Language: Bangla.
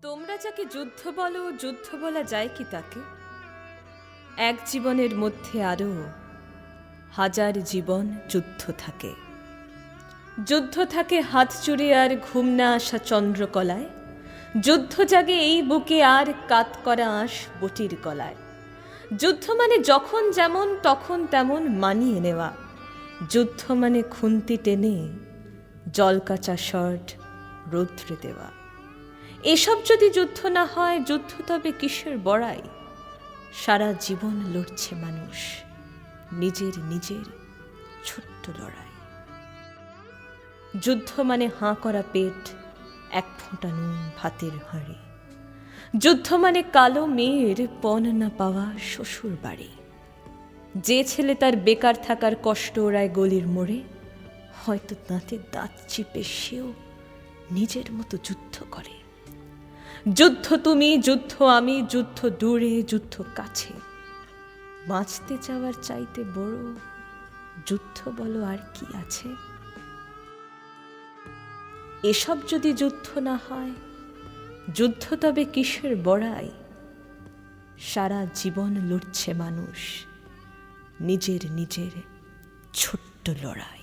তোমরা যাকে যুদ্ধ বলো, যুদ্ধ বলা যায় কি তাকে? এক জীবনের মধ্যে আরো হাজার জীবন যুদ্ধ থাকে। যুদ্ধ থাকে হাত চুড়ে আর ঘুম না আসা চন্দ্রকলায়। যুদ্ধ জাগে এই বুকে আর কাত করা আঁশ বটির গলায়। যুদ্ধ মানে যখন যেমন তখন তেমন মানিয়ে নেওয়া। যুদ্ধ মানে খুন্তি টেনে জলকাচা শর্ট রৌদ্রে দেওয়া। এসব যদি যুদ্ধ না হয়, যুদ্ধ তবে কিসের বড়াই? সারা জীবন লড়ছে মানুষ নিজের নিজের ছোট্ট লড়াই। যুদ্ধ মানে হাঁ করা পেট, এক ফোঁটা নুন ভাতের হাঁড়ি। যুদ্ধ মানে কালো মেয়ের পণ না পাওয়া শ্বশুর বাড়ি। যে ছেলে তার বেকার থাকার কষ্ট ওড়ায় গলির মোড়ে, হয়তো দাঁতে দাঁত চিপে সেও নিজের মতো যুদ্ধ করে। যুদ্ধ তুমি, যুদ্ধ আমি, যুদ্ধ দূরে, যুদ্ধ কাছে। বাঁচতে চাওয়ার চাইতে বড় যুদ্ধ বলো আর কি আছে? এসব যদি যুদ্ধ না হয়, যুদ্ধ তবে কিসের বড়াই? সারা জীবন লড়ছে মানুষ নিজের নিজের ছোট্ট লড়াই।